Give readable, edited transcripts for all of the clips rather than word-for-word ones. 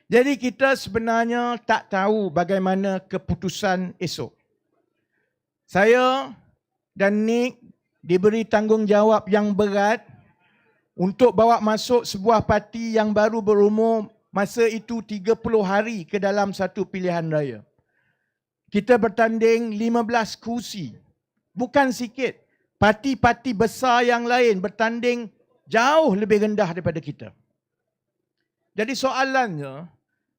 Jadi kita sebenarnya tak tahu bagaimana keputusan esok. Saya dan Nick diberi tanggungjawab yang berat untuk bawa masuk sebuah parti yang baru berumur masa itu 30 hari ke dalam satu pilihan raya. Kita bertanding 15 kursi. Bukan sikit. Parti-parti besar yang lain bertanding jauh lebih rendah daripada kita. Jadi soalannya,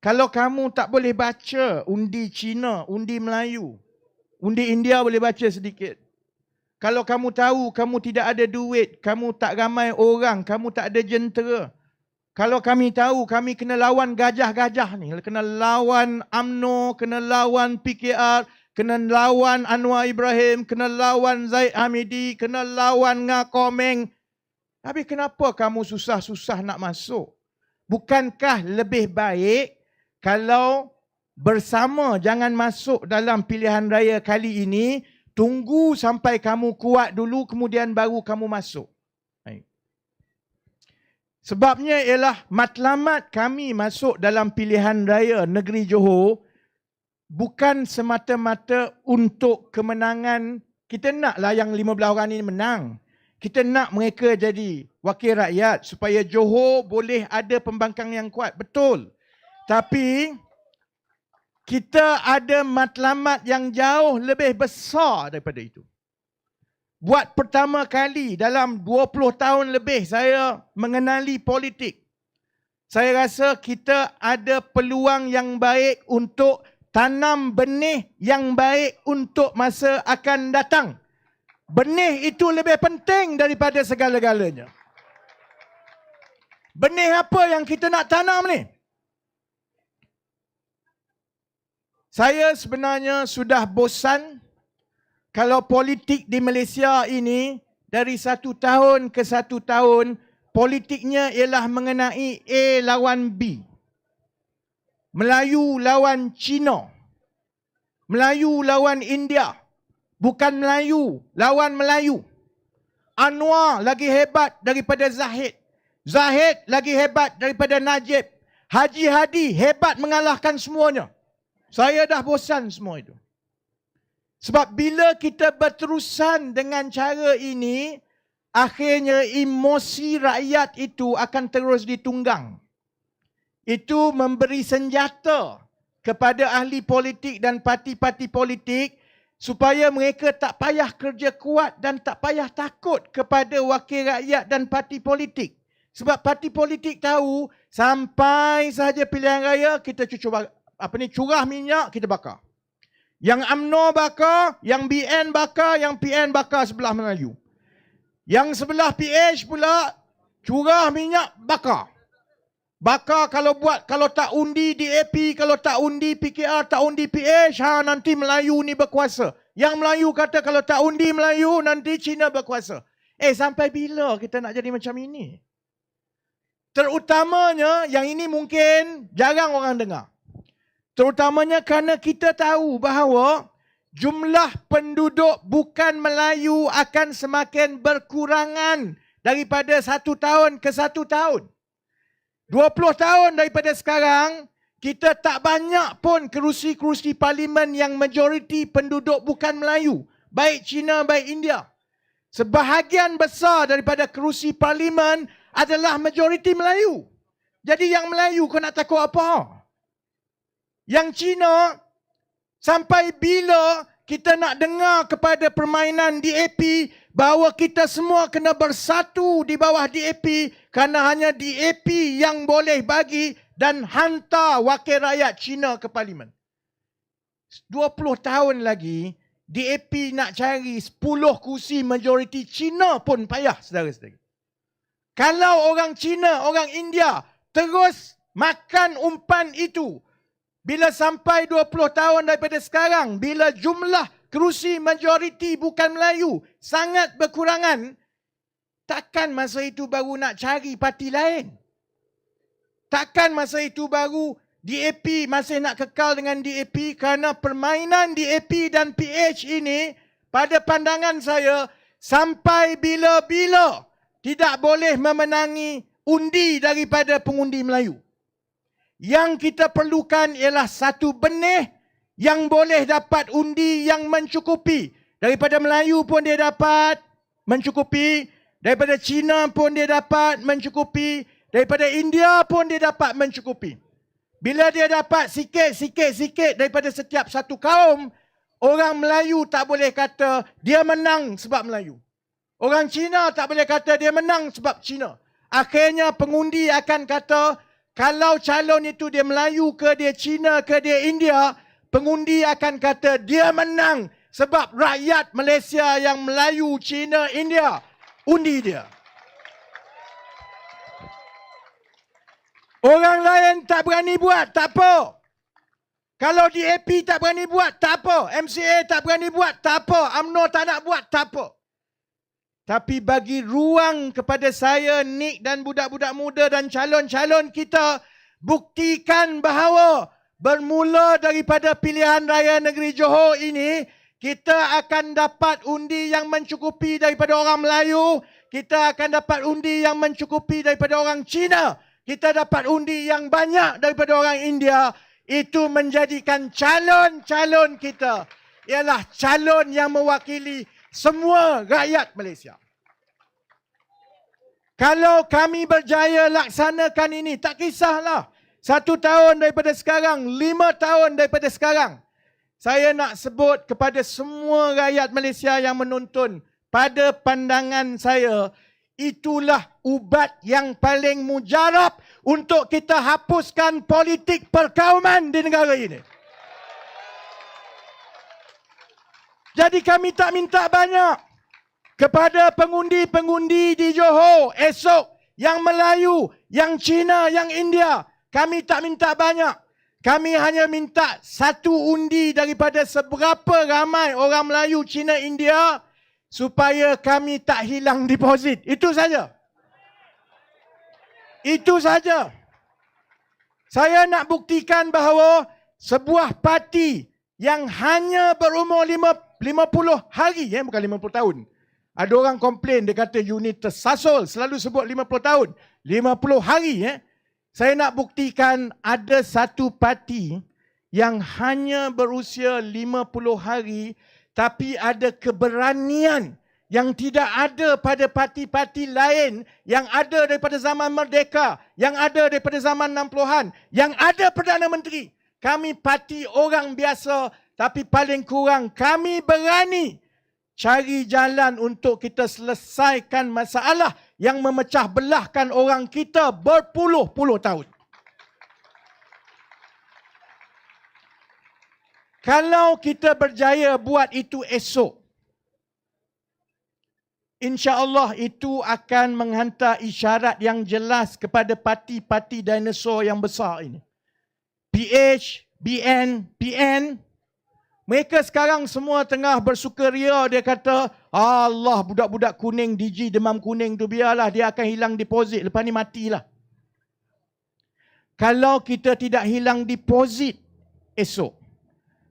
kalau kamu tak boleh baca undi Cina, undi Melayu, undi India boleh baca sedikit. Kalau kamu tahu kamu tidak ada duit, kamu tak ramai orang, kamu tak ada jentera. Kalau kami tahu kami kena lawan gajah-gajah ni, kena lawan UMNO, kena lawan PKR, kena lawan Anwar Ibrahim, kena lawan Zaid Hamidi, kena lawan Ngah Komeng. Tapi kenapa kamu susah-susah nak masuk? Bukankah lebih baik kalau bersama jangan masuk dalam pilihan raya kali ini, tunggu sampai kamu kuat dulu kemudian baru kamu masuk. Sebabnya ialah matlamat kami masuk dalam pilihan raya negeri Johor bukan semata-mata untuk kemenangan. Kita naklah yang 15 orang ini menang. Kita nak mereka jadi wakil rakyat supaya Johor boleh ada pembangkang yang kuat. Betul. Tapi kita ada matlamat yang jauh lebih besar daripada itu. Buat pertama kali dalam 20 tahun lebih saya mengenali politik. Saya rasa kita ada peluang yang baik untuk tanam benih yang baik untuk masa akan datang. Benih itu lebih penting daripada segala-galanya. Benih apa yang kita nak tanam ni? Saya sebenarnya sudah bosan kalau politik di Malaysia ini dari satu tahun ke satu tahun, politiknya ialah mengenai A lawan B. Melayu lawan Cina. Melayu lawan India. Bukan Melayu lawan Melayu. Anwar lagi hebat daripada Zahid. Zahid lagi hebat daripada Najib. Haji Hadi hebat mengalahkan semuanya. Saya dah bosan semua itu. Sebab bila kita berterusan dengan cara ini, akhirnya emosi rakyat itu akan terus ditunggang. Itu memberi senjata kepada ahli politik dan parti-parti politik supaya mereka tak payah kerja kuat dan tak payah takut kepada wakil rakyat dan parti politik. Sebab parti politik tahu sampai sahaja pilihan raya kita curah minyak kita bakar. Yang UMNO bakar, yang BN bakar, yang PN bakar sebelah Melayu. Yang sebelah PH pula curah minyak bakar. Bakar kalau tak undi DAP, kalau tak undi PKR, tak undi PH, nanti Melayu ni berkuasa. Yang Melayu kata kalau tak undi Melayu, nanti Cina berkuasa. Sampai bila kita nak jadi macam ini? Terutamanya, yang ini mungkin jarang orang dengar. Terutamanya kerana kita tahu bahawa jumlah penduduk bukan Melayu akan semakin berkurangan daripada satu tahun ke satu tahun. 20 tahun daripada sekarang, kita tak banyak pun kerusi-kerusi parlimen yang majoriti penduduk bukan Melayu. Baik Cina, baik India. Sebahagian besar daripada kerusi parlimen adalah majoriti Melayu. Jadi yang Melayu kau nak takut apa? Yang Cina, sampai bila kita nak dengar kepada permainan DAP bahawa kita semua kena bersatu di bawah DAP kerana hanya DAP yang boleh bagi dan hantar wakil rakyat Cina ke parlimen. 20 tahun lagi, DAP nak cari 10 kursi majoriti Cina pun payah, saudara-saudara. Kalau orang Cina, orang India terus makan umpan itu, bila sampai 20 tahun daripada sekarang, bila jumlah kerusi majoriti bukan Melayu sangat berkurangan, takkan masa itu baru nak cari parti lain. Takkan masa itu baru DAP masih nak kekal dengan DAP kerana permainan DAP dan PH ini pada pandangan saya sampai bila-bila tidak boleh memenangi undi daripada pengundi Melayu. Yang kita perlukan ialah satu benih yang boleh dapat undi yang mencukupi. Daripada Melayu pun dia dapat mencukupi. Daripada Cina pun dia dapat mencukupi. Daripada India pun dia dapat mencukupi. Bila dia dapat sikit daripada setiap satu kaum, orang Melayu tak boleh kata dia menang sebab Melayu. Orang Cina tak boleh kata dia menang sebab Cina. Akhirnya pengundi akan kata, kalau calon itu dia Melayu ke dia Cina ke dia India, pengundi akan kata dia menang sebab rakyat Malaysia yang Melayu, Cina, India undi dia. Orang lain tak berani buat, tak apa. Kalau DAP tak berani buat, tak apa. MCA tak berani buat, tak apa. UMNO tak nak buat, tak apa. Tapi bagi ruang kepada saya, Nick dan budak-budak muda dan calon-calon kita, buktikan bahawa bermula daripada pilihan raya negeri Johor ini, kita akan dapat undi yang mencukupi daripada orang Melayu, kita akan dapat undi yang mencukupi daripada orang Cina, kita dapat undi yang banyak daripada orang India. Itu menjadikan calon-calon kita ialah calon yang mewakili semua rakyat Malaysia. Kalau kami berjaya laksanakan ini, tak kisahlah 1 tahun daripada sekarang, 5 tahun daripada sekarang. Saya nak sebut kepada semua rakyat Malaysia yang menonton, pada pandangan saya, itulah ubat yang paling mujarab untuk kita hapuskan politik perkauman di negara ini. Jadi kami tak minta banyak kepada pengundi-pengundi di Johor esok, yang Melayu, yang Cina, yang India. Kami tak minta banyak. Kami hanya minta satu undi daripada seberapa ramai orang Melayu, Cina, India, supaya kami tak hilang deposit. Itu saja. Itu saja. Saya nak buktikan bahawa sebuah parti yang hanya berumur 50 hari, bukan 50 tahun. Ada orang komplain, dia kata unit tersasul, selalu sebut 50 tahun. 50 hari. Saya nak buktikan ada satu parti yang hanya berusia 50 hari, tapi ada keberanian yang tidak ada pada parti-parti lain, yang ada daripada zaman Merdeka, yang ada daripada zaman 60-an, yang ada Perdana Menteri. Kami parti orang biasa, tapi paling kurang kami berani cari jalan untuk kita selesaikan masalah yang memecah belahkan orang kita berpuluh-puluh tahun. Kalau kita berjaya buat itu esok, insya-Allah itu akan menghantar isyarat yang jelas kepada parti-parti dinosaur yang besar ini. PH, BN, PN. Mereka sekarang semua tengah bersukaria. Dia kata, Allah, budak-budak kuning, DG demam kuning tu biarlah, dia akan hilang deposit. Lepas ni matilah. Kalau kita tidak hilang deposit esok,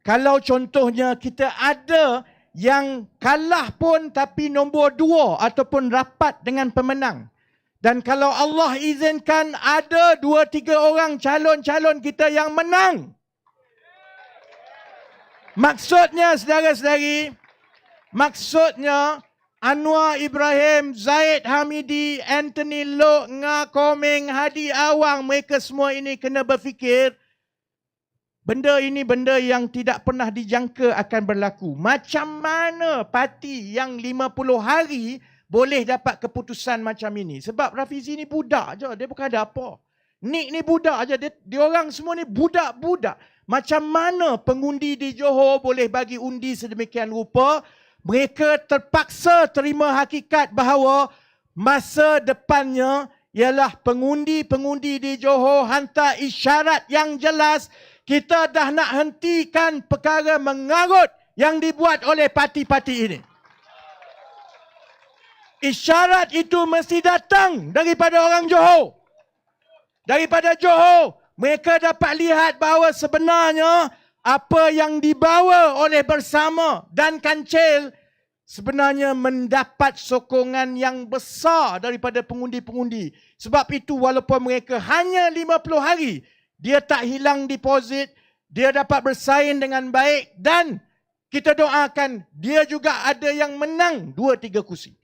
kalau contohnya kita ada yang kalah pun tapi nombor 2 ataupun rapat dengan pemenang. Dan kalau Allah izinkan ada 2-3 orang calon-calon kita yang menang. Maksudnya saudara-saudari, maksudnya Anwar Ibrahim, Zaid Hamidi, Anthony Loh, Nga Komeng, Hadi Awang, mereka semua ini kena berfikir, benda ini benda yang tidak pernah dijangka akan berlaku. Macam mana parti yang 50 hari boleh dapat keputusan macam ini? Sebab Rafizi ni budak je, dia bukan ada apa. Nick ni budak je, dia orang semua ni budak-budak. Macam mana pengundi di Johor boleh bagi undi sedemikian rupa? Mereka terpaksa terima hakikat bahawa masa depannya ialah pengundi-pengundi di Johor hantar isyarat yang jelas. Kita dah nak hentikan perkara mengarut yang dibuat oleh parti-parti ini. Isyarat itu mesti datang daripada orang Johor. Daripada Johor, mereka dapat lihat bahawa sebenarnya apa yang dibawa oleh Bersama dan Kancil sebenarnya mendapat sokongan yang besar daripada pengundi-pengundi. Sebab itu walaupun mereka hanya 50 hari, dia tak hilang deposit, dia dapat bersaing dengan baik dan kita doakan dia juga ada yang menang 2-3 kursi.